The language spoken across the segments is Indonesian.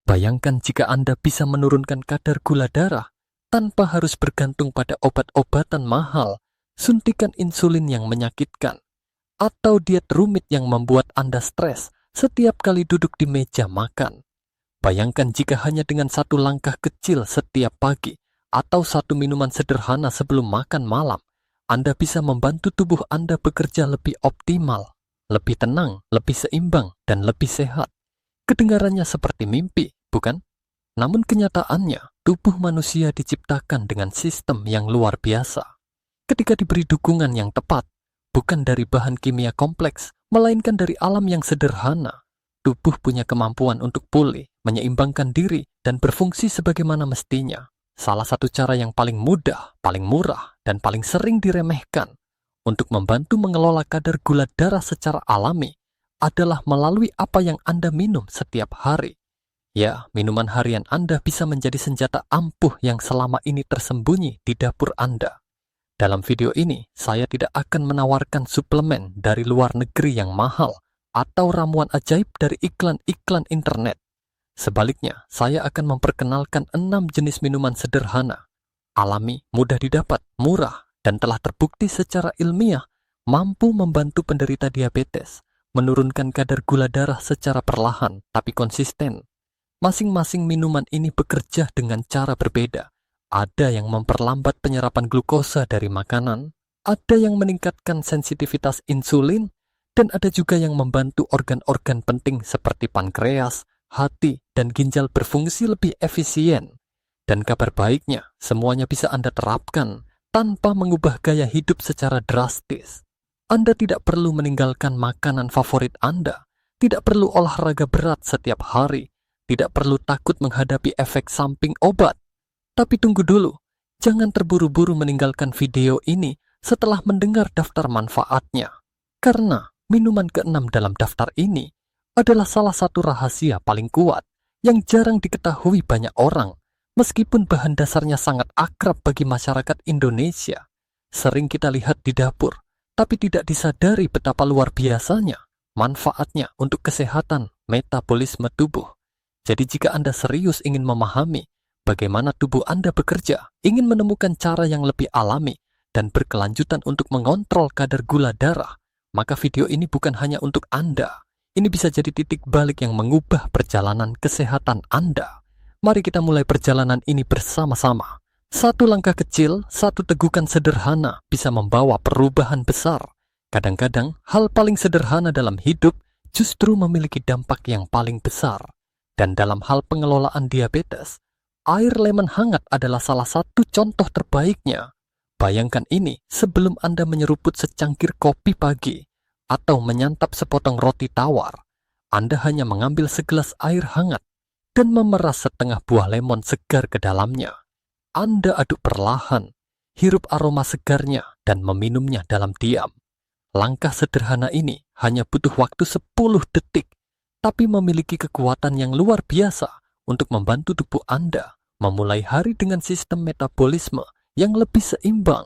Bayangkan jika Anda bisa menurunkan kadar gula darah tanpa harus bergantung pada obat-obatan mahal, suntikan insulin yang menyakitkan, atau diet rumit yang membuat Anda stres setiap kali duduk di meja makan. Bayangkan jika hanya dengan satu langkah kecil setiap pagi atau satu minuman sederhana sebelum makan malam, Anda bisa membantu tubuh Anda bekerja lebih optimal, lebih tenang, lebih seimbang, dan lebih sehat. Kedengarannya seperti mimpi, bukan? Namun kenyataannya, tubuh manusia diciptakan dengan sistem yang luar biasa. Ketika diberi dukungan yang tepat, bukan dari bahan kimia kompleks, melainkan dari alam yang sederhana, tubuh punya kemampuan untuk pulih, menyeimbangkan diri, dan berfungsi sebagaimana mestinya. Salah satu cara yang paling mudah, paling murah, dan paling sering diremehkan untuk membantu mengelola kadar gula darah secara alami adalah melalui apa yang Anda minum setiap hari. Ya, minuman harian Anda bisa menjadi senjata ampuh yang selama ini tersembunyi di dapur Anda. Dalam video ini, saya tidak akan menawarkan suplemen dari luar negeri yang mahal atau ramuan ajaib dari iklan-iklan internet. Sebaliknya, saya akan memperkenalkan 6 jenis minuman sederhana, alami, mudah didapat, murah, dan telah terbukti secara ilmiah mampu membantu penderita diabetes menurunkan kadar gula darah secara perlahan tapi konsisten. Masing-masing minuman ini bekerja dengan cara berbeda. Ada yang memperlambat penyerapan glukosa dari makanan, ada yang meningkatkan sensitivitas insulin, dan ada juga yang membantu organ-organ penting seperti pankreas, hati, dan ginjal berfungsi lebih efisien. Dan kabar baiknya, semuanya bisa Anda terapkan tanpa mengubah gaya hidup secara drastis. Anda tidak perlu meninggalkan makanan favorit Anda, tidak perlu olahraga berat setiap hari, tidak perlu takut menghadapi efek samping obat. Tapi tunggu dulu, jangan terburu-buru meninggalkan video ini setelah mendengar daftar manfaatnya. Karena minuman ke-6 dalam daftar ini adalah salah satu rahasia paling kuat yang jarang diketahui banyak orang, meskipun bahan dasarnya sangat akrab bagi masyarakat Indonesia. Sering kita lihat di dapur, tapi tidak disadari betapa luar biasanya manfaatnya untuk kesehatan metabolisme tubuh. Jadi jika Anda serius ingin memahami bagaimana tubuh Anda bekerja, ingin menemukan cara yang lebih alami dan berkelanjutan untuk mengontrol kadar gula darah, maka video ini bukan hanya untuk Anda. Ini bisa jadi titik balik yang mengubah perjalanan kesehatan Anda. Mari kita mulai perjalanan ini bersama-sama. Satu langkah kecil, satu tegukan sederhana bisa membawa perubahan besar. Kadang-kadang, hal paling sederhana dalam hidup justru memiliki dampak yang paling besar. Dan dalam hal pengelolaan diabetes, air lemon hangat adalah salah satu contoh terbaiknya. Bayangkan ini sebelum Anda menyeruput secangkir kopi pagi atau menyantap sepotong roti tawar. Anda hanya mengambil segelas air hangat dan memeras setengah buah lemon segar ke dalamnya. Anda aduk perlahan, hirup aroma segarnya, dan meminumnya dalam diam. Langkah sederhana ini hanya butuh waktu 10 detik, tapi memiliki kekuatan yang luar biasa untuk membantu tubuh Anda memulai hari dengan sistem metabolisme yang lebih seimbang.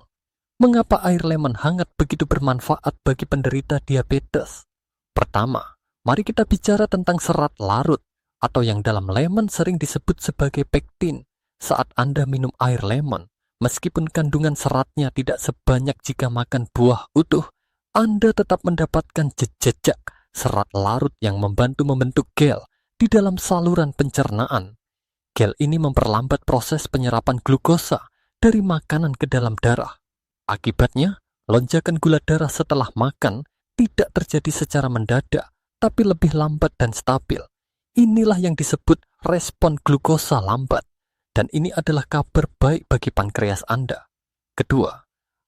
Mengapa air lemon hangat begitu bermanfaat bagi penderita diabetes? Pertama, mari kita bicara tentang serat larut, atau yang dalam lemon sering disebut sebagai pektin. Saat Anda minum air lemon, meskipun kandungan seratnya tidak sebanyak jika makan buah utuh, Anda tetap mendapatkan jejak serat larut yang membantu membentuk gel di dalam saluran pencernaan. Gel ini memperlambat proses penyerapan glukosa dari makanan ke dalam darah. Akibatnya, lonjakan gula darah setelah makan tidak terjadi secara mendadak, tapi lebih lambat dan stabil. Inilah yang disebut respon glukosa lambat. Dan ini adalah kabar baik bagi pankreas Anda. Kedua,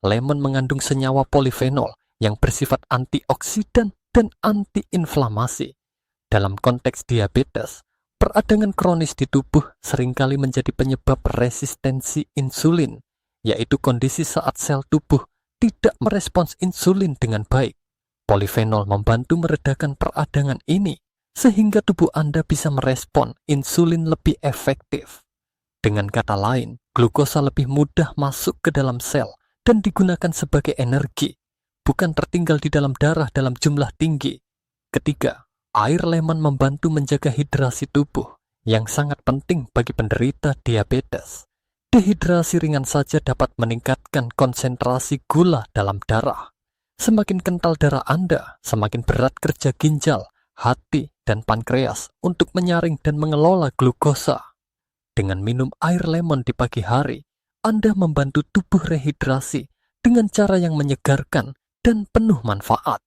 lemon mengandung senyawa polifenol yang bersifat antioksidan dan antiinflamasi. Dalam konteks diabetes, peradangan kronis di tubuh seringkali menjadi penyebab resistensi insulin, yaitu kondisi saat sel tubuh tidak merespons insulin dengan baik. Polifenol membantu meredakan peradangan ini, sehingga tubuh Anda bisa merespon insulin lebih efektif. Dengan kata lain, glukosa lebih mudah masuk ke dalam sel dan digunakan sebagai energi, bukan tertinggal di dalam darah dalam jumlah tinggi. Ketiga, air lemon membantu menjaga hidrasi tubuh, yang sangat penting bagi penderita diabetes. Dehidrasi ringan saja dapat meningkatkan konsentrasi gula dalam darah. Semakin kental darah Anda, semakin berat kerja ginjal, hati, dan pankreas untuk menyaring dan mengelola glukosa. Dengan minum air lemon di pagi hari, Anda membantu tubuh rehidrasi dengan cara yang menyegarkan dan penuh manfaat.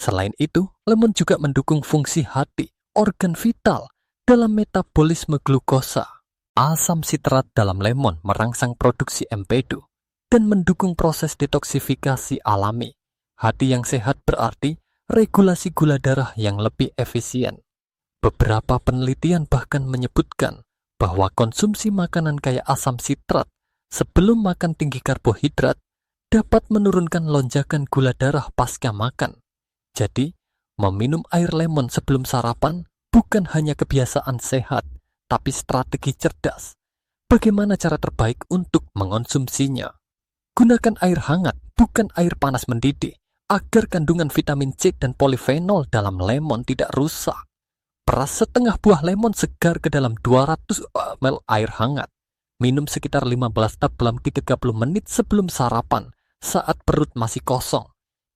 Selain itu, lemon juga mendukung fungsi hati, organ vital, dalam metabolisme glukosa. Asam sitrat dalam lemon merangsang produksi empedu dan mendukung proses detoksifikasi alami. Hati yang sehat berarti regulasi gula darah yang lebih efisien. Beberapa penelitian bahkan menyebutkan bahwa konsumsi makanan kaya asam sitrat sebelum makan tinggi karbohidrat dapat menurunkan lonjakan gula darah pasca makan. Jadi, meminum air lemon sebelum sarapan bukan hanya kebiasaan sehat, tapi strategi cerdas. Bagaimana cara terbaik untuk mengonsumsinya? Gunakan air hangat, bukan air panas mendidih, agar kandungan vitamin C dan polifenol dalam lemon tidak rusak. Peras setengah buah lemon segar ke dalam 200 ml air hangat. Minum sekitar 15 tab dalam 30 menit sebelum sarapan, saat perut masih kosong.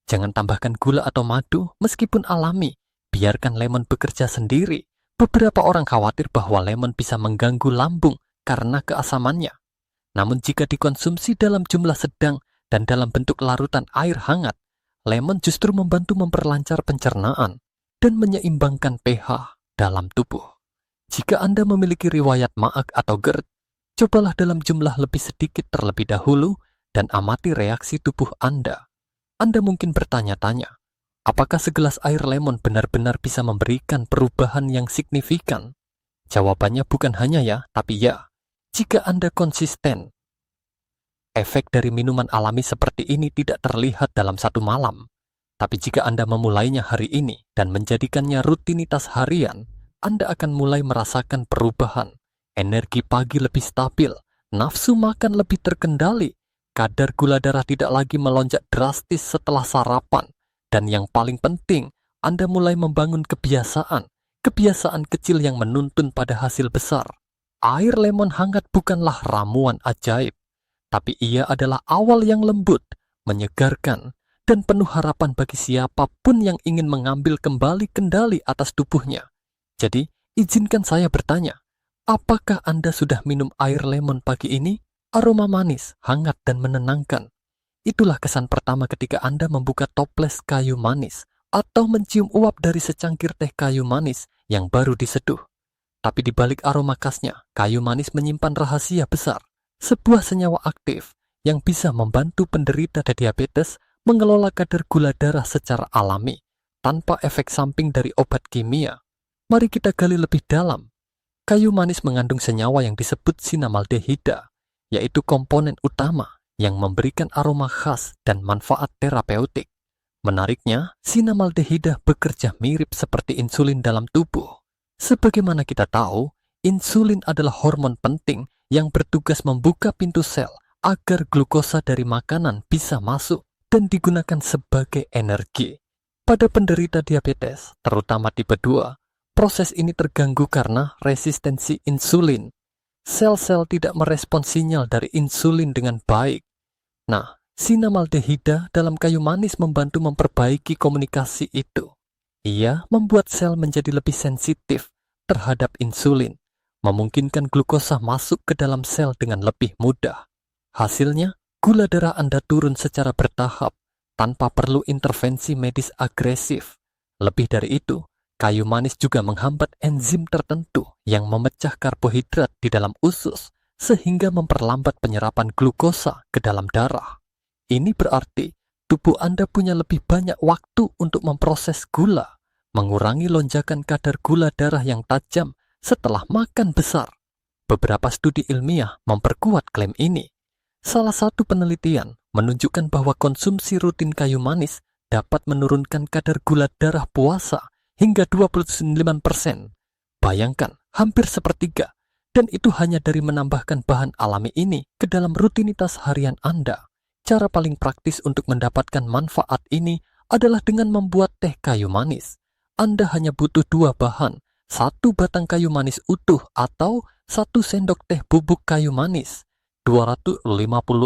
Jangan tambahkan gula atau madu meskipun alami. Biarkan lemon bekerja sendiri. Beberapa orang khawatir bahwa lemon bisa mengganggu lambung karena keasamannya. Namun jika dikonsumsi dalam jumlah sedang dan dalam bentuk larutan air hangat, lemon justru membantu memperlancar pencernaan dan menyeimbangkan pH dalam tubuh. Jika Anda memiliki riwayat maag atau GERD, cobalah dalam jumlah lebih sedikit terlebih dahulu dan amati reaksi tubuh Anda. Anda mungkin bertanya-tanya, apakah segelas air lemon benar-benar bisa memberikan perubahan yang signifikan? Jawabannya bukan hanya ya, tapi ya. Jika Anda konsisten, efek dari minuman alami seperti ini tidak terlihat dalam satu malam. Tapi jika Anda memulainya hari ini dan menjadikannya rutinitas harian, Anda akan mulai merasakan perubahan. Energi pagi lebih stabil, nafsu makan lebih terkendali, kadar gula darah tidak lagi melonjak drastis setelah sarapan, dan yang paling penting, Anda mulai membangun kebiasaan kecil yang menuntun pada hasil besar. Air lemon hangat bukanlah ramuan ajaib, tapi ia adalah awal yang lembut, menyegarkan, dan penuh harapan bagi siapapun yang ingin mengambil kembali kendali atas tubuhnya. Jadi, izinkan saya bertanya, apakah Anda sudah minum air lemon pagi ini? Aroma manis, hangat, dan menenangkan. Itulah kesan pertama ketika Anda membuka toples kayu manis atau mencium uap dari secangkir teh kayu manis yang baru diseduh. Tapi di balik aroma khasnya, kayu manis menyimpan rahasia besar, sebuah senyawa aktif yang bisa membantu penderita diabetes mengelola kadar gula darah secara alami, tanpa efek samping dari obat kimia. Mari kita gali lebih dalam. Kayu manis mengandung senyawa yang disebut sinamaldehida, yaitu komponen utama yang memberikan aroma khas dan manfaat terapeutik. Menariknya, sinamaldehida bekerja mirip seperti insulin dalam tubuh. Sebagaimana kita tahu, insulin adalah hormon penting yang bertugas membuka pintu sel agar glukosa dari makanan bisa masuk dan digunakan sebagai energi. Pada penderita diabetes, terutama tipe 2, proses ini terganggu karena resistensi insulin. Sel-sel tidak merespons sinyal dari insulin dengan baik. Nah, sinamaldehida dalam kayu manis membantu memperbaiki komunikasi itu. Ia membuat sel menjadi lebih sensitif terhadap insulin, memungkinkan glukosa masuk ke dalam sel dengan lebih mudah. Hasilnya, gula darah Anda turun secara bertahap, tanpa perlu intervensi medis agresif. Lebih dari itu, kayu manis juga menghambat enzim tertentu yang memecah karbohidrat di dalam usus, sehingga memperlambat penyerapan glukosa ke dalam darah. Ini berarti tubuh Anda punya lebih banyak waktu untuk memproses gula, mengurangi lonjakan kadar gula darah yang tajam setelah makan besar. Beberapa studi ilmiah memperkuat klaim ini. Salah satu penelitian menunjukkan bahwa konsumsi rutin kayu manis dapat menurunkan kadar gula darah puasa hingga 29%. Bayangkan, hampir sepertiga. Dan itu hanya dari menambahkan bahan alami ini ke dalam rutinitas harian Anda. Cara paling praktis untuk mendapatkan manfaat ini adalah dengan membuat teh kayu manis. Anda hanya butuh 2 bahan, 1 batang kayu manis utuh atau 1 sendok teh bubuk kayu manis, 250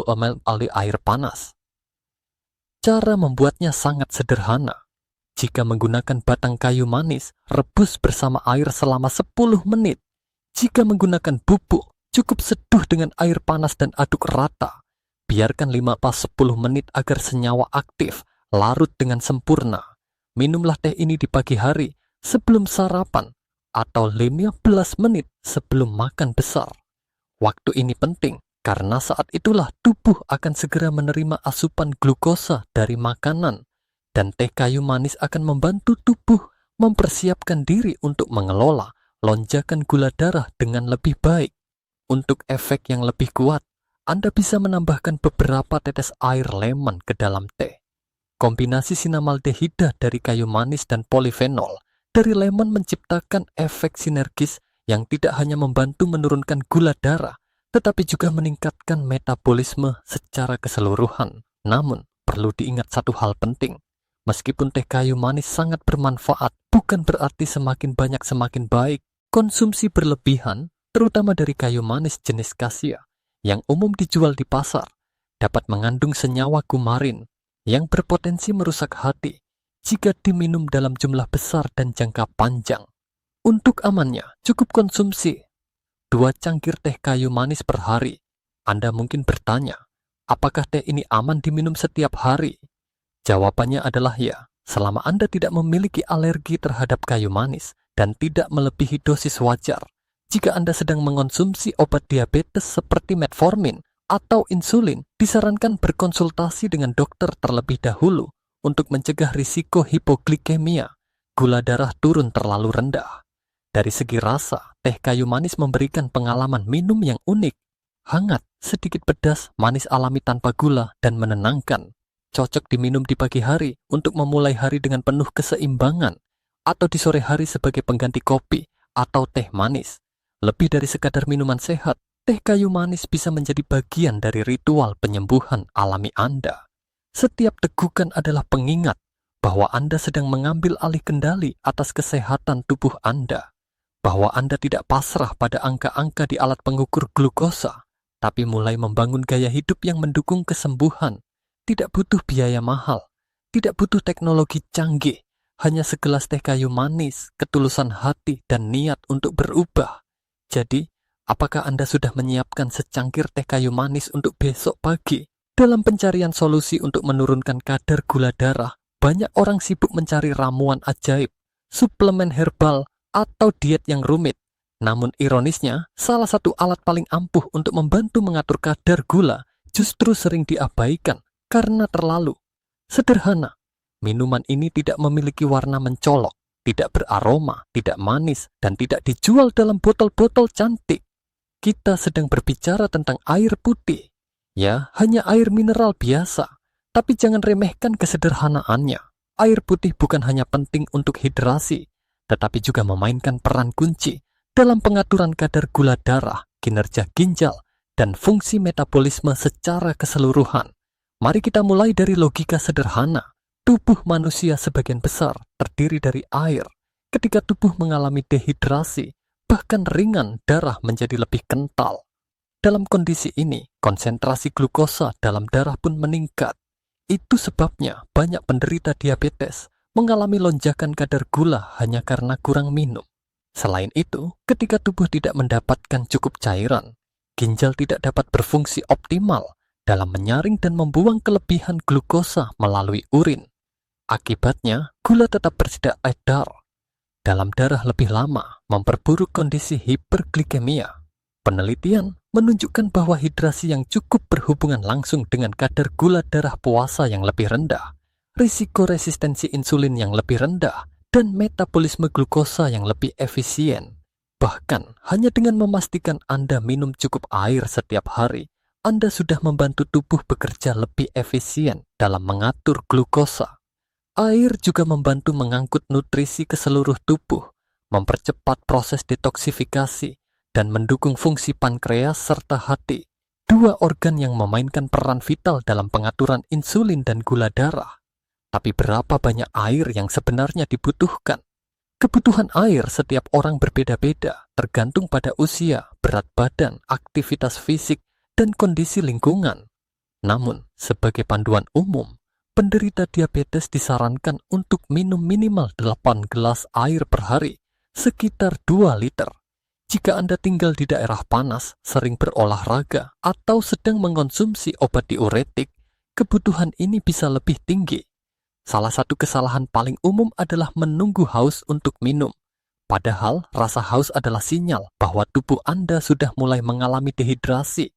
ml air panas. Cara membuatnya sangat sederhana. Jika menggunakan batang kayu manis, rebus bersama air selama 10 menit. Jika menggunakan bubuk, cukup seduh dengan air panas dan aduk rata. Biarkan 5-10 menit agar senyawa aktif larut dengan sempurna. Minumlah teh ini di pagi hari sebelum sarapan atau 15 menit sebelum makan besar. Waktu ini penting karena saat itulah tubuh akan segera menerima asupan glukosa dari makanan dan teh kayu manis akan membantu tubuh mempersiapkan diri untuk mengelola lonjakan gula darah dengan lebih baik. Untuk efek yang lebih kuat, Anda bisa menambahkan beberapa tetes air lemon ke dalam teh. Kombinasi sinamaldehida dari kayu manis dan polifenol dari lemon menciptakan efek sinergis yang tidak hanya membantu menurunkan gula darah, tetapi juga meningkatkan metabolisme secara keseluruhan. Namun, perlu diingat satu hal penting. Meskipun teh kayu manis sangat bermanfaat, bukan berarti semakin banyak semakin baik. Konsumsi berlebihan, terutama dari kayu manis jenis kasia, yang umum dijual di pasar, dapat mengandung senyawa kumarin yang berpotensi merusak hati jika diminum dalam jumlah besar dan jangka panjang. Untuk amannya, cukup konsumsi 2 cangkir teh kayu manis per hari. Anda mungkin bertanya, apakah teh ini aman diminum setiap hari? Jawabannya adalah ya, selama Anda tidak memiliki alergi terhadap kayu manis dan tidak melebihi dosis wajar. Jika Anda sedang mengonsumsi obat diabetes seperti metformin atau insulin, disarankan berkonsultasi dengan dokter terlebih dahulu untuk mencegah risiko hipoglikemia, gula darah turun terlalu rendah. Dari segi rasa, teh kayu manis memberikan pengalaman minum yang unik, hangat, sedikit pedas, manis alami tanpa gula, dan menenangkan. Cocok diminum di pagi hari untuk memulai hari dengan penuh keseimbangan, atau di sore hari sebagai pengganti kopi atau teh manis. Lebih dari sekadar minuman sehat, teh kayu manis bisa menjadi bagian dari ritual penyembuhan alami Anda. Setiap tegukan adalah pengingat bahwa Anda sedang mengambil alih kendali atas kesehatan tubuh Anda, bahwa Anda tidak pasrah pada angka-angka di alat pengukur glukosa, tapi mulai membangun gaya hidup yang mendukung kesembuhan. Tidak butuh biaya mahal, tidak butuh teknologi canggih, hanya segelas teh kayu manis, ketulusan hati, dan niat untuk berubah. Jadi, apakah Anda sudah menyiapkan secangkir teh kayu manis untuk besok pagi? Dalam pencarian solusi untuk menurunkan kadar gula darah, banyak orang sibuk mencari ramuan ajaib, suplemen herbal, atau diet yang rumit. Namun ironisnya, salah satu alat paling ampuh untuk membantu mengatur kadar gula justru sering diabaikan karena terlalu sederhana. Minuman ini tidak memiliki warna mencolok, tidak beraroma, tidak manis, dan tidak dijual dalam botol-botol cantik. Kita sedang berbicara tentang air putih. Ya, hanya air mineral biasa. Tapi jangan remehkan kesederhanaannya. Air putih bukan hanya penting untuk hidrasi, tetapi juga memainkan peran kunci dalam pengaturan kadar gula darah, kinerja ginjal, dan fungsi metabolisme secara keseluruhan. Mari kita mulai dari logika sederhana. Tubuh manusia sebagian besar terdiri dari air. Ketika tubuh mengalami dehidrasi, bahkan ringan, darah menjadi lebih kental. Dalam kondisi ini, konsentrasi glukosa dalam darah pun meningkat. Itu sebabnya banyak penderita diabetes mengalami lonjakan kadar gula hanya karena kurang minum. Selain itu, ketika tubuh tidak mendapatkan cukup cairan, ginjal tidak dapat berfungsi optimal dalam menyaring dan membuang kelebihan glukosa melalui urin. Akibatnya, gula tetap beredar dalam darah lebih lama, memperburuk kondisi hiperglikemia. Penelitian menunjukkan bahwa hidrasi yang cukup berhubungan langsung dengan kadar gula darah puasa yang lebih rendah, risiko resistensi insulin yang lebih rendah, dan metabolisme glukosa yang lebih efisien. Bahkan, hanya dengan memastikan Anda minum cukup air setiap hari, Anda sudah membantu tubuh bekerja lebih efisien dalam mengatur glukosa. Air juga membantu mengangkut nutrisi ke seluruh tubuh, mempercepat proses detoksifikasi, dan mendukung fungsi pankreas serta hati, 2 organ yang memainkan peran vital dalam pengaturan insulin dan gula darah. Tapi berapa banyak air yang sebenarnya dibutuhkan? Kebutuhan air setiap orang berbeda-beda, tergantung pada usia, berat badan, aktivitas fisik, dan kondisi lingkungan. Namun, sebagai panduan umum, penderita diabetes disarankan untuk minum minimal 8 gelas air per hari, sekitar 2 liter. Jika Anda tinggal di daerah panas, sering berolahraga, atau sedang mengonsumsi obat diuretik, kebutuhan ini bisa lebih tinggi. Salah satu kesalahan paling umum adalah menunggu haus untuk minum. Padahal rasa haus adalah sinyal bahwa tubuh Anda sudah mulai mengalami dehidrasi.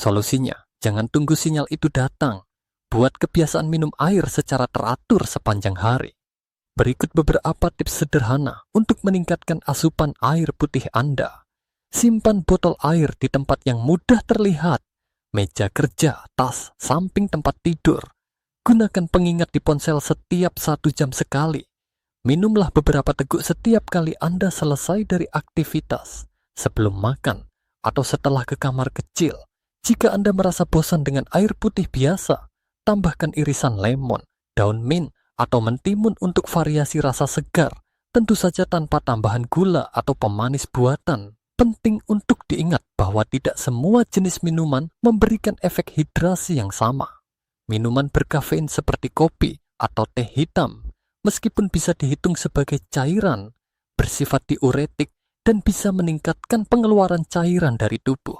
Solusinya, jangan tunggu sinyal itu datang. Buat kebiasaan minum air secara teratur sepanjang hari. Berikut beberapa tips sederhana untuk meningkatkan asupan air putih Anda. Simpan botol air di tempat yang mudah terlihat. Meja kerja, tas, samping tempat tidur. Gunakan pengingat di ponsel setiap 1 jam sekali. Minumlah beberapa teguk setiap kali Anda selesai dari aktivitas, sebelum makan, atau setelah ke kamar kecil. Jika Anda merasa bosan dengan air putih biasa, tambahkan irisan lemon, daun mint, atau mentimun untuk variasi rasa segar, tentu saja tanpa tambahan gula atau pemanis buatan. Penting untuk diingat bahwa tidak semua jenis minuman memberikan efek hidrasi yang sama. Minuman berkafein seperti kopi atau teh hitam, meskipun bisa dihitung sebagai cairan, bersifat diuretik dan bisa meningkatkan pengeluaran cairan dari tubuh.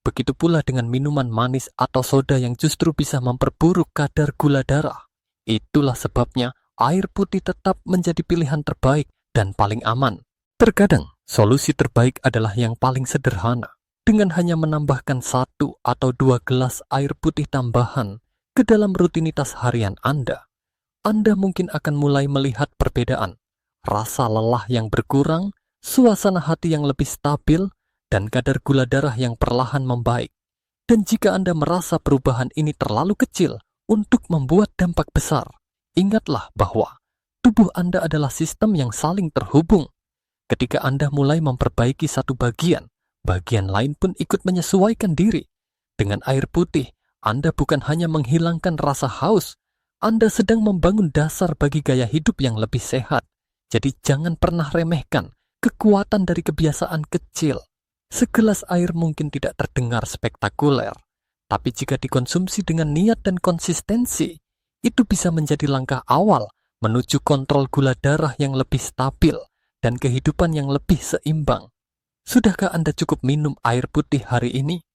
Begitu pula dengan minuman manis atau soda yang justru bisa memperburuk kadar gula darah. Itulah sebabnya air putih tetap menjadi pilihan terbaik dan paling aman. Terkadang, solusi terbaik adalah yang paling sederhana, dengan hanya menambahkan 1 atau 2 gelas air putih tambahan ke dalam rutinitas harian Anda. Anda mungkin akan mulai melihat perbedaan, rasa lelah yang berkurang, suasana hati yang lebih stabil, dan kadar gula darah yang perlahan membaik. Dan jika Anda merasa perubahan ini terlalu kecil untuk membuat dampak besar, ingatlah bahwa tubuh Anda adalah sistem yang saling terhubung. Ketika Anda mulai memperbaiki satu bagian, bagian lain pun ikut menyesuaikan diri. Dengan air putih, Anda bukan hanya menghilangkan rasa haus, Anda sedang membangun dasar bagi gaya hidup yang lebih sehat. Jadi jangan pernah remehkan kekuatan dari kebiasaan kecil. Segelas air mungkin tidak terdengar spektakuler, tapi jika dikonsumsi dengan niat dan konsistensi, itu bisa menjadi langkah awal menuju kontrol gula darah yang lebih stabil dan kehidupan yang lebih seimbang. Sudahkah Anda cukup minum air putih hari ini?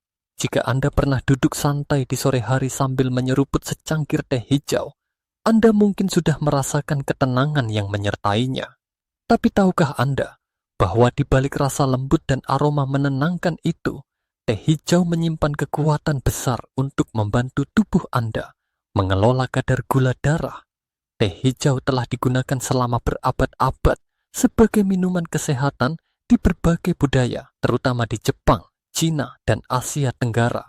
Jika Anda pernah duduk santai di sore hari sambil menyeruput secangkir teh hijau, Anda mungkin sudah merasakan ketenangan yang menyertainya. Tapi tahukah Anda bahwa di balik rasa lembut dan aroma menenangkan itu, teh hijau menyimpan kekuatan besar untuk membantu tubuh Anda mengelola kadar gula darah. Teh hijau telah digunakan selama berabad-abad sebagai minuman kesehatan di berbagai budaya, terutama di Jepang, Cina, dan Asia Tenggara.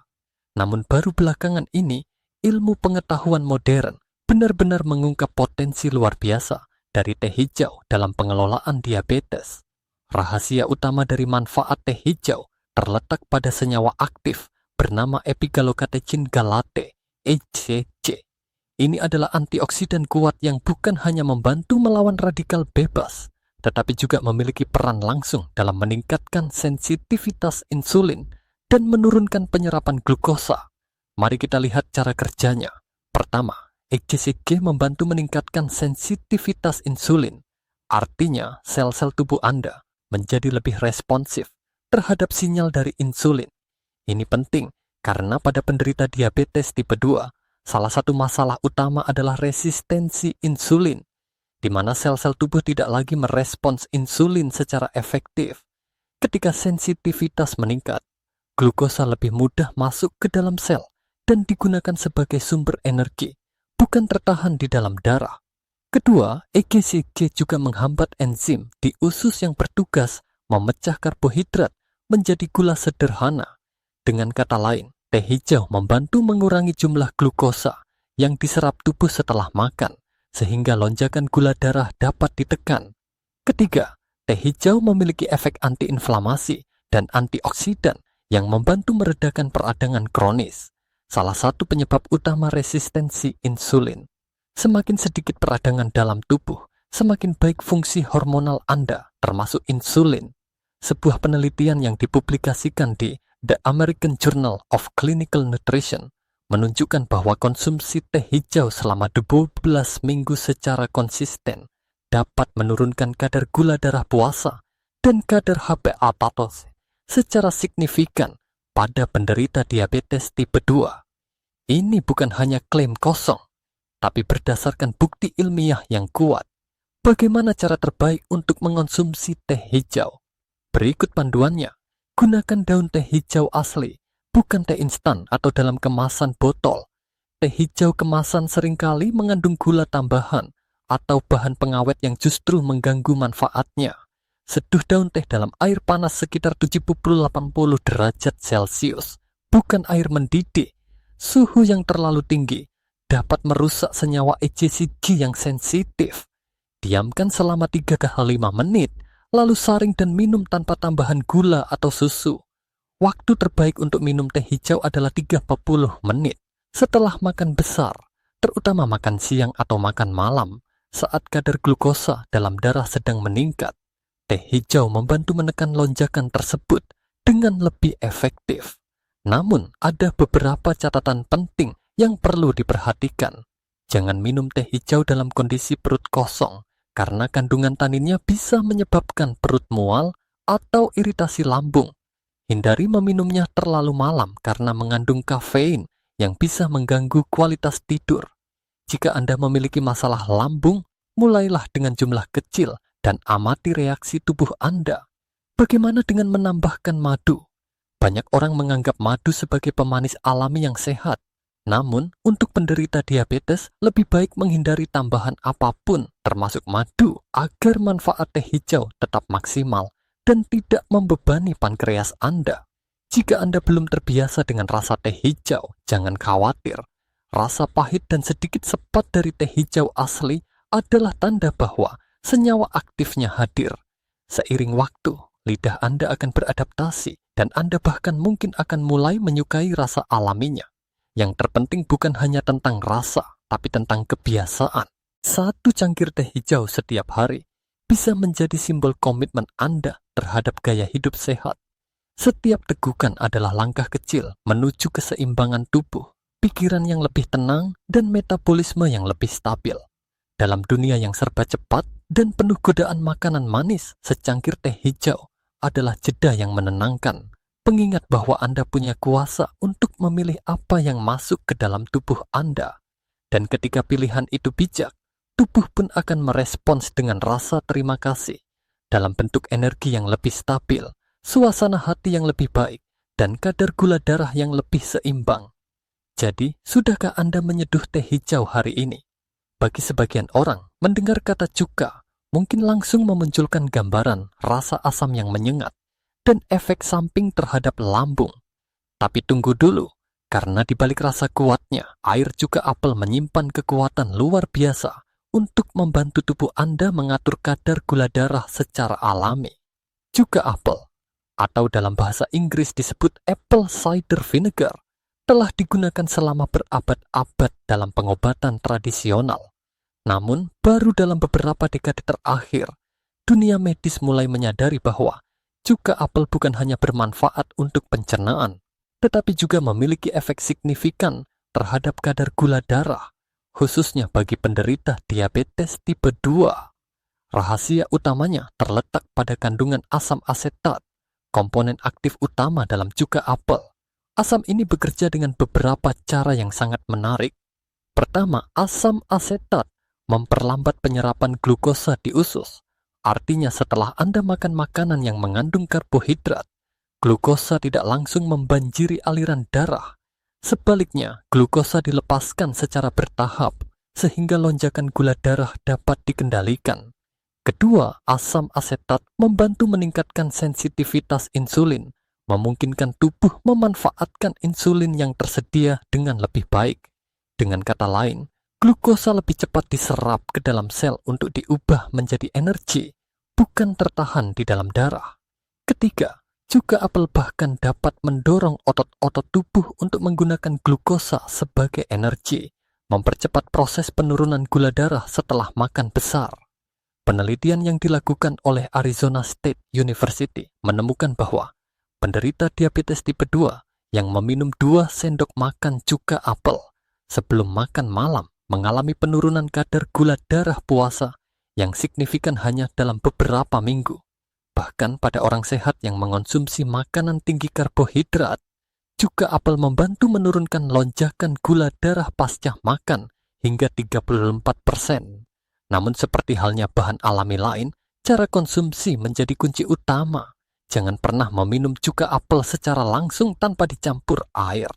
Namun baru belakangan ini, ilmu pengetahuan modern benar-benar mengungkap potensi luar biasa dari teh hijau dalam pengelolaan diabetes. Rahasia utama dari manfaat teh hijau terletak pada senyawa aktif bernama epigallocatechin galate, EGC. Ini adalah antioksidan kuat yang bukan hanya membantu melawan radikal bebas, tetapi juga memiliki peran langsung dalam meningkatkan sensitivitas insulin dan menurunkan penyerapan glukosa. Mari kita lihat cara kerjanya. Pertama, EGCG membantu meningkatkan sensitivitas insulin. Artinya, sel-sel tubuh Anda menjadi lebih responsif terhadap sinyal dari insulin. Ini penting karena pada penderita diabetes tipe 2, salah satu masalah utama adalah resistensi insulin, di mana sel-sel tubuh tidak lagi merespons insulin secara efektif. Ketika sensitivitas meningkat, glukosa lebih mudah masuk ke dalam sel dan digunakan sebagai sumber energi, bukan tertahan di dalam darah. Kedua, EGCG juga menghambat enzim di usus yang bertugas memecah karbohidrat menjadi gula sederhana. Dengan kata lain, teh hijau membantu mengurangi jumlah glukosa yang diserap tubuh setelah makan, sehingga lonjakan gula darah dapat ditekan. Ketiga, teh hijau memiliki efek antiinflamasi dan antioksidan yang membantu meredakan peradangan kronis, salah satu penyebab utama resistensi insulin. Semakin sedikit peradangan dalam tubuh, semakin baik fungsi hormonal Anda, termasuk insulin. Sebuah penelitian yang dipublikasikan di The American Journal of Clinical Nutrition menunjukkan bahwa konsumsi teh hijau selama 12 minggu secara konsisten dapat menurunkan kadar gula darah puasa dan kadar HbA1c secara signifikan pada penderita diabetes tipe 2. Ini bukan hanya klaim kosong, tapi berdasarkan bukti ilmiah yang kuat. Bagaimana cara terbaik untuk mengonsumsi teh hijau? Berikut panduannya. Gunakan daun teh hijau asli, bukan teh instan atau dalam kemasan botol. Teh hijau kemasan seringkali mengandung gula tambahan atau bahan pengawet yang justru mengganggu manfaatnya. Seduh daun teh dalam air panas sekitar 70-80 derajat Celcius, bukan air mendidih. Suhu yang terlalu tinggi dapat merusak senyawa EGCG yang sensitif. Diamkan selama 3-5 menit, lalu saring dan minum tanpa tambahan gula atau susu. Waktu terbaik untuk minum teh hijau adalah 30 menit setelah makan besar, terutama makan siang atau makan malam, saat kadar glukosa dalam darah sedang meningkat. Teh hijau membantu menekan lonjakan tersebut dengan lebih efektif. Namun, ada beberapa catatan penting yang perlu diperhatikan. Jangan minum teh hijau dalam kondisi perut kosong, karena kandungan taninnya bisa menyebabkan perut mual atau iritasi lambung. Hindari meminumnya terlalu malam karena mengandung kafein yang bisa mengganggu kualitas tidur. Jika Anda memiliki masalah lambung, mulailah dengan jumlah kecil dan amati reaksi tubuh Anda. Bagaimana dengan menambahkan madu? Banyak orang menganggap madu sebagai pemanis alami yang sehat. Namun, untuk penderita diabetes, lebih baik menghindari tambahan apapun, termasuk madu, agar manfaat teh hijau tetap maksimal dan tidak membebani pankreas Anda. Jika Anda belum terbiasa dengan rasa teh hijau, jangan khawatir. Rasa pahit dan sedikit sepat dari teh hijau asli adalah tanda bahwa senyawa aktifnya hadir. Seiring waktu, lidah Anda akan beradaptasi dan Anda bahkan mungkin akan mulai menyukai rasa alaminya. Yang terpenting bukan hanya tentang rasa, tapi tentang kebiasaan. 1 cangkir teh hijau setiap hari bisa menjadi simbol komitmen Anda terhadap gaya hidup sehat. Setiap tegukan adalah langkah kecil menuju keseimbangan tubuh, pikiran yang lebih tenang, dan metabolisme yang lebih stabil. Dalam dunia yang serba cepat dan penuh godaan makanan manis, secangkir teh hijau adalah jeda yang menenangkan. Pengingat bahwa Anda punya kuasa untuk memilih apa yang masuk ke dalam tubuh Anda. Dan ketika pilihan itu bijak, tubuh pun akan merespons dengan rasa terima kasih dalam bentuk energi yang lebih stabil, suasana hati yang lebih baik, dan kadar gula darah yang lebih seimbang. Jadi, sudahkah Anda menyeduh teh hijau hari ini? Bagi sebagian orang, mendengar kata cuka mungkin langsung memunculkan gambaran rasa asam yang menyengat dan efek samping terhadap lambung. Tapi tunggu dulu, karena di balik rasa kuatnya, air cuka apel menyimpan kekuatan luar biasa untuk membantu tubuh Anda mengatur kadar gula darah secara alami. Cuka apel, atau dalam bahasa Inggris disebut apple cider vinegar, telah digunakan selama berabad-abad dalam pengobatan tradisional. Namun, baru dalam beberapa dekade terakhir, dunia medis mulai menyadari bahwa cuka apel bukan hanya bermanfaat untuk pencernaan, tetapi juga memiliki efek signifikan terhadap kadar gula darah, khususnya bagi penderita diabetes tipe 2. Rahasia utamanya terletak pada kandungan asam asetat, komponen aktif utama dalam cuka apel. Asam ini bekerja dengan beberapa cara yang sangat menarik. Pertama, asam asetat memperlambat penyerapan glukosa di usus. Artinya setelah Anda makan makanan yang mengandung karbohidrat, glukosa tidak langsung membanjiri aliran darah. Sebaliknya, glukosa dilepaskan secara bertahap, sehingga lonjakan gula darah dapat dikendalikan. Kedua, asam asetat membantu meningkatkan sensitivitas insulin, memungkinkan tubuh memanfaatkan insulin yang tersedia dengan lebih baik. Dengan kata lain, glukosa lebih cepat diserap ke dalam sel untuk diubah menjadi energi, bukan tertahan di dalam darah. Ketiga, cuka apel bahkan dapat mendorong otot-otot tubuh untuk menggunakan glukosa sebagai energi, mempercepat proses penurunan gula darah setelah makan besar. Penelitian yang dilakukan oleh Arizona State University menemukan bahwa penderita diabetes tipe 2 yang meminum 2 sendok makan cuka apel sebelum makan malam mengalami penurunan kadar gula darah puasa yang signifikan hanya dalam beberapa minggu. Bahkan pada orang sehat yang mengonsumsi makanan tinggi karbohidrat, cuka apel membantu menurunkan lonjakan gula darah pasca makan hingga 34%. Namun seperti halnya bahan alami lain, cara konsumsi menjadi kunci utama. Jangan pernah meminum cuka apel secara langsung tanpa dicampur air.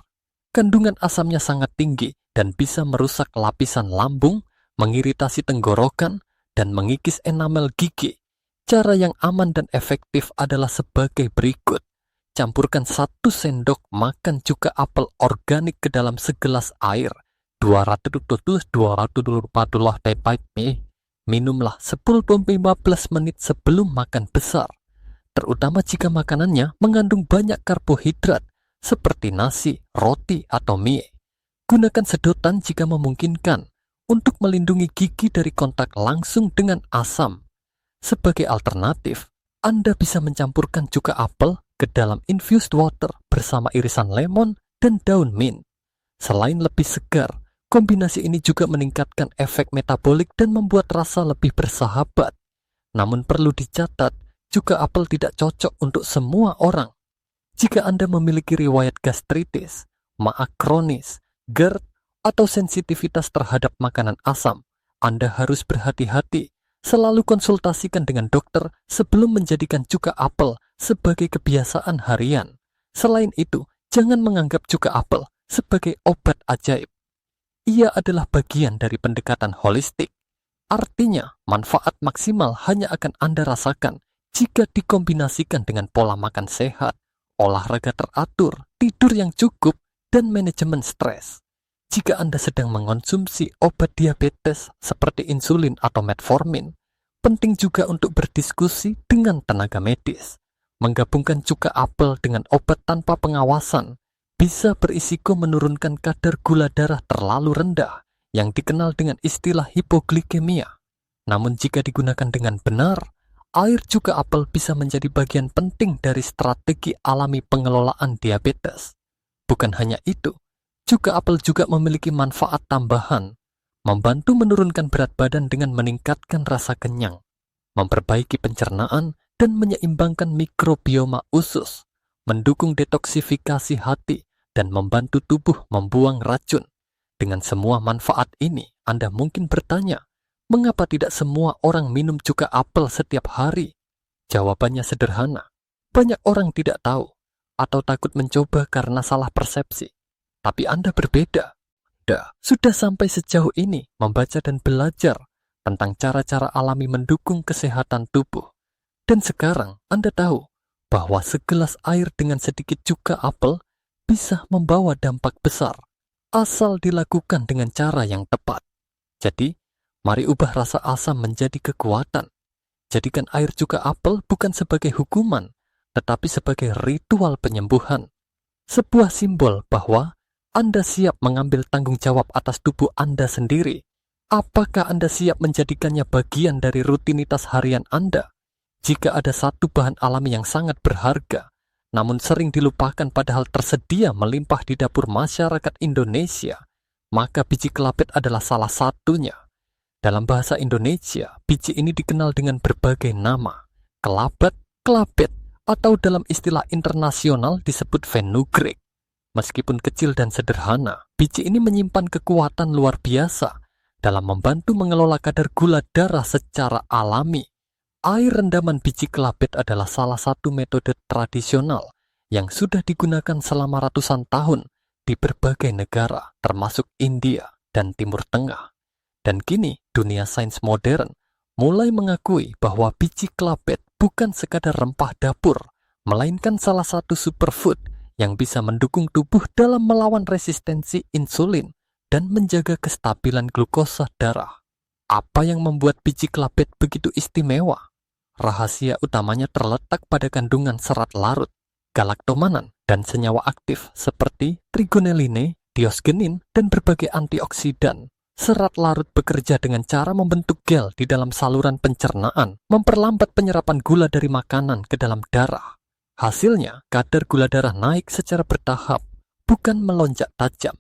Kandungan asamnya sangat tinggi dan bisa merusak lapisan lambung, mengiritasi tenggorokan, dan mengikis enamel gigi. Cara yang aman dan efektif adalah sebagai berikut. Campurkan 1 sendok makan cuka apel organik ke dalam segelas air. 240 dpi. Minumlah 10-15 menit sebelum makan besar. Terutama jika makanannya mengandung banyak karbohidrat seperti nasi, roti, atau mie. Gunakan sedotan jika memungkinkan untuk melindungi gigi dari kontak langsung dengan asam. Sebagai alternatif, Anda bisa mencampurkan cuka apel ke dalam infused water bersama irisan lemon dan daun mint. Selain lebih segar, kombinasi ini juga meningkatkan efek metabolik dan membuat rasa lebih bersahabat. Namun perlu dicatat, cuka apel tidak cocok untuk semua orang. Jika Anda memiliki riwayat gastritis, maag kronis, GERD, atau sensitivitas terhadap makanan asam, Anda harus berhati-hati. Selalu konsultasikan dengan dokter sebelum menjadikan cuka apel sebagai kebiasaan harian. Selain itu, jangan menganggap cuka apel sebagai obat ajaib. Ia adalah bagian dari pendekatan holistik. Artinya, manfaat maksimal hanya akan Anda rasakan jika dikombinasikan dengan pola makan sehat, olahraga teratur, tidur yang cukup, dan manajemen stres. Jika Anda sedang mengonsumsi obat diabetes seperti insulin atau metformin, penting juga untuk berdiskusi dengan tenaga medis. Menggabungkan cuka apel dengan obat tanpa pengawasan bisa berisiko menurunkan kadar gula darah terlalu rendah yang dikenal dengan istilah hipoglikemia. Namun jika digunakan dengan benar, air cuka apel bisa menjadi bagian penting dari strategi alami pengelolaan diabetes. Bukan hanya itu, cuka apel juga memiliki manfaat tambahan, membantu menurunkan berat badan dengan meningkatkan rasa kenyang, memperbaiki pencernaan dan menyeimbangkan mikrobioma usus, mendukung detoksifikasi hati, dan membantu tubuh membuang racun. Dengan semua manfaat ini, Anda mungkin bertanya, mengapa tidak semua orang minum cuka apel setiap hari? Jawabannya sederhana, banyak orang tidak tahu atau takut mencoba karena salah persepsi. Tapi Anda berbeda. Sudah sampai sejauh ini membaca dan belajar tentang cara-cara alami mendukung kesehatan tubuh. Dan sekarang Anda tahu bahwa segelas air dengan sedikit cuka apel bisa membawa dampak besar, asal dilakukan dengan cara yang tepat. Jadi, mari ubah rasa asam menjadi kekuatan. Jadikan air cuka apel bukan sebagai hukuman, tetapi sebagai ritual penyembuhan. Sebuah simbol bahwa Anda siap mengambil tanggung jawab atas tubuh Anda sendiri. Apakah Anda siap menjadikannya bagian dari rutinitas harian Anda? Jika ada satu bahan alami yang sangat berharga, namun sering dilupakan padahal tersedia melimpah di dapur masyarakat Indonesia, maka biji kelapit adalah salah satunya. Dalam bahasa Indonesia, biji ini dikenal dengan berbagai nama, kelabat, kelapit, atau dalam istilah internasional disebut fenugreek. Meskipun kecil dan sederhana, biji ini menyimpan kekuatan luar biasa dalam membantu mengelola kadar gula darah secara alami. Air rendaman biji kelapit adalah salah satu metode tradisional yang sudah digunakan selama ratusan tahun di berbagai negara, termasuk India dan Timur Tengah. Dan kini, dunia sains modern mulai mengakui bahwa biji kelapit bukan sekadar rempah dapur, melainkan salah satu superfood yang bisa mendukung tubuh dalam melawan resistensi insulin dan menjaga kestabilan glukosa darah. Apa yang membuat biji kelapit begitu istimewa? Rahasia utamanya terletak pada kandungan serat larut, galaktomanan, dan senyawa aktif seperti trigoneline, diosgenin, dan berbagai antioksidan. Serat larut bekerja dengan cara membentuk gel di dalam saluran pencernaan, memperlambat penyerapan gula dari makanan ke dalam darah. Hasilnya, kadar gula darah naik secara bertahap, bukan melonjak tajam.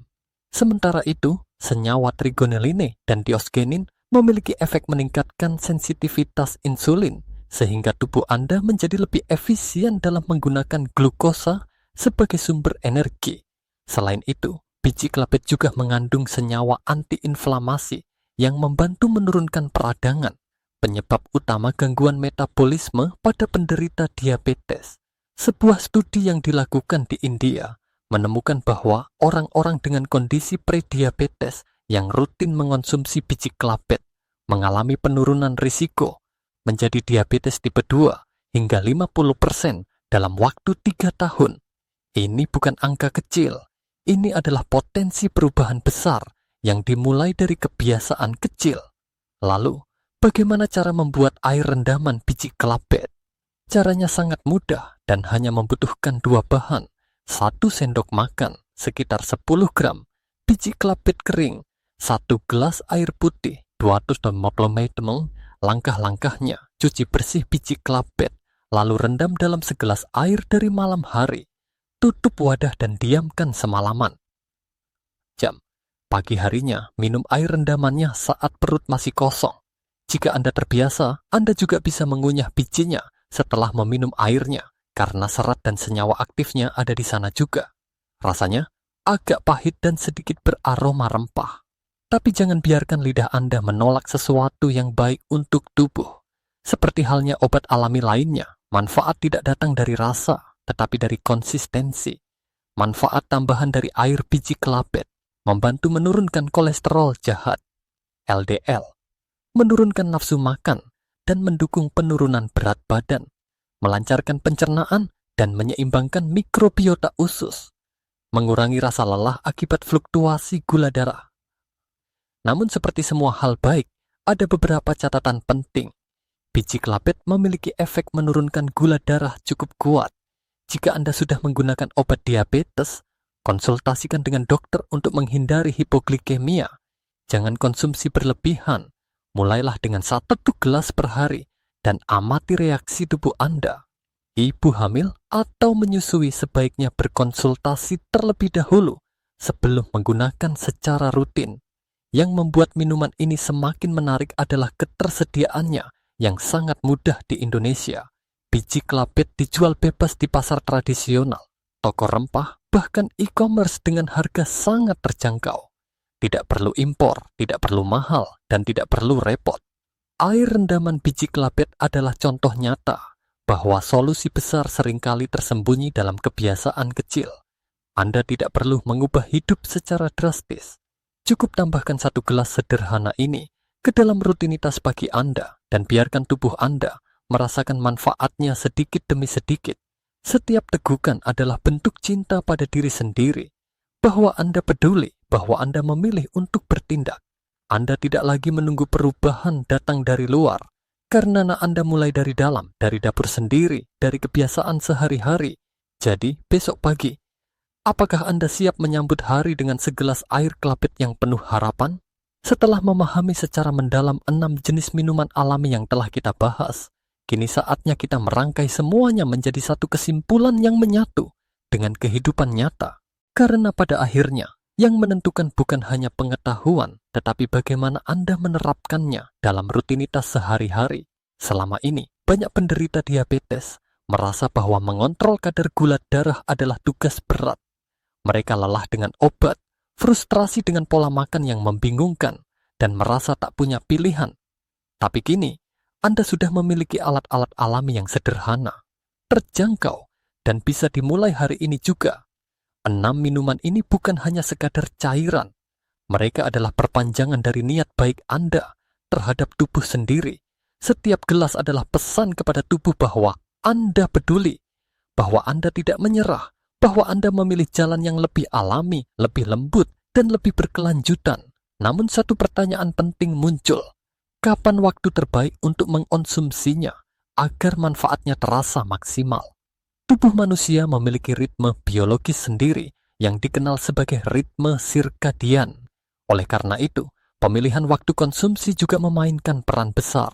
Sementara itu, senyawa trigoneline dan diosgenin memiliki efek meningkatkan sensitivitas insulin, sehingga tubuh Anda menjadi lebih efisien dalam menggunakan glukosa sebagai sumber energi. Selain itu, biji kelabit juga mengandung senyawa antiinflamasi yang membantu menurunkan peradangan, penyebab utama gangguan metabolisme pada penderita diabetes. Sebuah studi yang dilakukan di India menemukan bahwa orang-orang dengan kondisi prediabetes yang rutin mengonsumsi biji kelabit mengalami penurunan risiko menjadi diabetes tipe 2 hingga 50% dalam waktu 3 tahun. Ini bukan angka kecil. Ini adalah potensi perubahan besar yang dimulai dari kebiasaan kecil. Lalu, bagaimana cara membuat air rendaman biji kelabit? Caranya sangat mudah dan hanya membutuhkan 2 bahan. 1 sendok makan, sekitar 10 gram, biji kelabit kering, 1 gelas air putih, 250 ml. Langkah-langkahnya, cuci bersih biji kelabit, lalu rendam dalam segelas air dari malam hari. Tutup wadah dan diamkan semalaman. Jam. Pagi harinya, minum air rendamannya saat perut masih kosong. Jika Anda terbiasa, Anda juga bisa mengunyah bijinya setelah meminum airnya, karena serat dan senyawa aktifnya ada di sana juga. Rasanya agak pahit dan sedikit beraroma rempah. Tapi jangan biarkan lidah Anda menolak sesuatu yang baik untuk tubuh. Seperti halnya obat alami lainnya, manfaat tidak datang dari rasa, tetapi dari konsistensi. Manfaat tambahan dari air biji kelabit membantu menurunkan kolesterol jahat, LDL, menurunkan nafsu makan, dan mendukung penurunan berat badan, melancarkan pencernaan, dan menyeimbangkan mikrobiota usus, mengurangi rasa lelah akibat fluktuasi gula darah. Namun seperti semua hal baik, ada beberapa catatan penting. Biji kelabit memiliki efek menurunkan gula darah cukup kuat. Jika Anda sudah menggunakan obat diabetes, konsultasikan dengan dokter untuk menghindari hipoglikemia. Jangan konsumsi berlebihan. Mulailah dengan 1 gelas per hari dan amati reaksi tubuh Anda. Ibu hamil atau menyusui sebaiknya berkonsultasi terlebih dahulu sebelum menggunakan secara rutin. Yang membuat minuman ini semakin menarik adalah ketersediaannya yang sangat mudah di Indonesia. Biji kelabit dijual bebas di pasar tradisional, toko rempah, bahkan e-commerce dengan harga sangat terjangkau. Tidak perlu impor, tidak perlu mahal, dan tidak perlu repot. Air rendaman biji kelabit adalah contoh nyata bahwa solusi besar seringkali tersembunyi dalam kebiasaan kecil. Anda tidak perlu mengubah hidup secara drastis. Cukup tambahkan 1 gelas sederhana ini ke dalam rutinitas pagi Anda dan biarkan tubuh Anda merasakan manfaatnya sedikit demi sedikit. Setiap tegukan adalah bentuk cinta pada diri sendiri, bahwa Anda peduli, bahwa Anda memilih untuk bertindak. Anda tidak lagi menunggu perubahan datang dari luar, karena Anda mulai dari dalam, dari dapur sendiri, dari kebiasaan sehari-hari. Jadi, besok pagi, apakah Anda siap menyambut hari dengan segelas air kelabit yang penuh harapan? Setelah memahami secara mendalam 6 jenis minuman alami yang telah kita bahas, kini saatnya kita merangkai semuanya menjadi satu kesimpulan yang menyatu dengan kehidupan nyata. Karena pada akhirnya, yang menentukan bukan hanya pengetahuan, tetapi bagaimana Anda menerapkannya dalam rutinitas sehari-hari. Selama ini, banyak penderita diabetes merasa bahwa mengontrol kadar gula darah adalah tugas berat. Mereka lelah dengan obat, frustrasi dengan pola makan yang membingungkan, dan merasa tak punya pilihan. Tapi kini, Anda sudah memiliki alat-alat alami yang sederhana, terjangkau, dan bisa dimulai hari ini juga. 6 minuman ini bukan hanya sekadar cairan. Mereka adalah perpanjangan dari niat baik Anda terhadap tubuh sendiri. Setiap gelas adalah pesan kepada tubuh bahwa Anda peduli, bahwa Anda tidak menyerah, bahwa Anda memilih jalan yang lebih alami, lebih lembut, dan lebih berkelanjutan. Namun satu pertanyaan penting muncul. Kapan waktu terbaik untuk mengonsumsinya agar manfaatnya terasa maksimal? Tubuh manusia memiliki ritme biologis sendiri yang dikenal sebagai ritme sirkadian. Oleh karena itu, Pemilihan waktu konsumsi juga memainkan peran besar.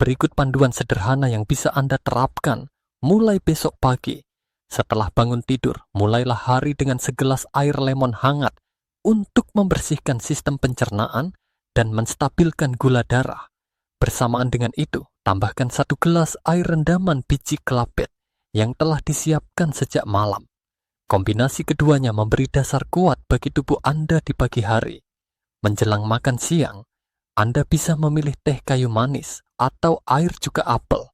Berikut panduan sederhana yang bisa Anda terapkan mulai besok pagi. Setelah bangun tidur, mulailah hari dengan segelas air lemon hangat untuk membersihkan sistem pencernaan dan menstabilkan gula darah. Bersamaan dengan itu, tambahkan 1 gelas air rendaman biji kelapet yang telah disiapkan sejak malam. Kombinasi keduanya memberi dasar kuat bagi tubuh Anda di pagi hari. Menjelang makan siang, Anda bisa memilih teh kayu manis atau air cuka apel.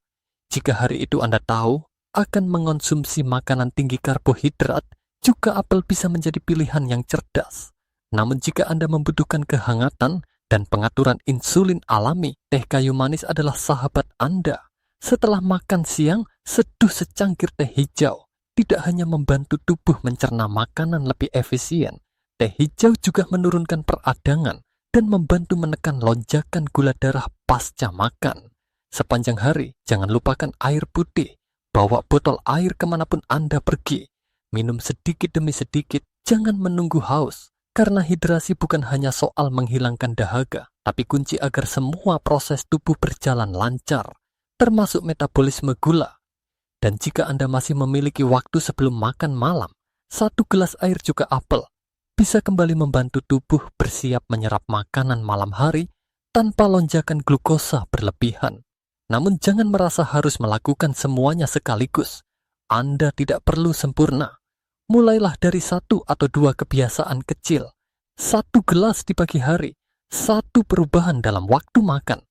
Jika hari itu Anda tahu akan mengonsumsi makanan tinggi karbohidrat, cuka apel bisa menjadi pilihan yang cerdas. Namun jika Anda membutuhkan kehangatan dan pengaturan insulin alami, teh kayu manis adalah sahabat Anda. Setelah makan siang, seduh secangkir teh hijau. Tidak hanya membantu tubuh mencerna makanan lebih efisien, teh hijau juga menurunkan peradangan dan membantu menekan lonjakan gula darah pasca makan. Sepanjang hari, jangan lupakan air putih. Bawa botol air kemanapun Anda pergi. Minum sedikit demi sedikit, jangan menunggu haus. Karena hidrasi bukan hanya soal menghilangkan dahaga, tapi kunci agar semua proses tubuh berjalan lancar, termasuk metabolisme gula. Dan jika Anda masih memiliki waktu sebelum makan malam, 1 gelas air cuka apel bisa kembali membantu tubuh bersiap menyerap makanan malam hari tanpa lonjakan glukosa berlebihan. Namun jangan merasa harus melakukan semuanya sekaligus. Anda tidak perlu sempurna. Mulailah dari 1 atau 2 kebiasaan kecil. 1 gelas di pagi hari, 1 perubahan dalam waktu makan.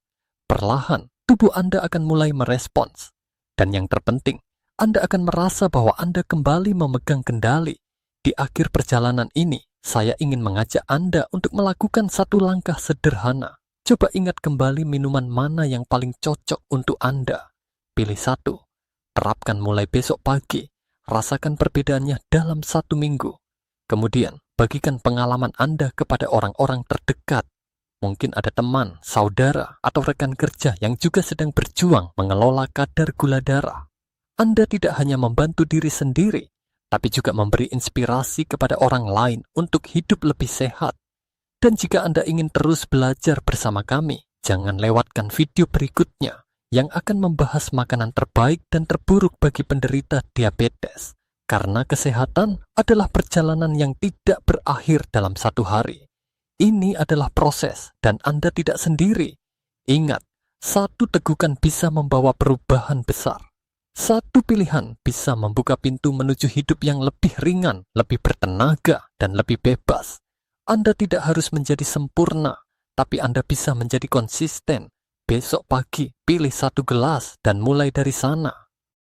Perlahan, tubuh Anda akan mulai merespons. Dan yang terpenting, Anda akan merasa bahwa Anda kembali memegang kendali. Di akhir perjalanan ini, saya ingin mengajak Anda untuk melakukan 1 langkah sederhana. Coba ingat kembali minuman mana yang paling cocok untuk Anda. Pilih 1. Terapkan mulai besok pagi. Rasakan perbedaannya dalam 1 minggu. Kemudian, bagikan pengalaman Anda kepada orang-orang terdekat. Mungkin ada teman, saudara, atau rekan kerja yang juga sedang berjuang mengelola kadar gula darah. Anda tidak hanya membantu diri sendiri, tapi juga memberi inspirasi kepada orang lain untuk hidup lebih sehat. Dan jika Anda ingin terus belajar bersama kami, jangan lewatkan video berikutnya yang akan membahas makanan terbaik dan terburuk bagi penderita diabetes. Karena kesehatan adalah perjalanan yang tidak berakhir dalam 1 hari. Ini adalah proses dan Anda tidak sendiri. Ingat, 1 tegukan bisa membawa perubahan besar. 1 pilihan bisa membuka pintu menuju hidup yang lebih ringan, lebih bertenaga, dan lebih bebas. Anda tidak harus menjadi sempurna, tapi Anda bisa menjadi konsisten. Besok pagi, pilih 1 gelas dan mulai dari sana.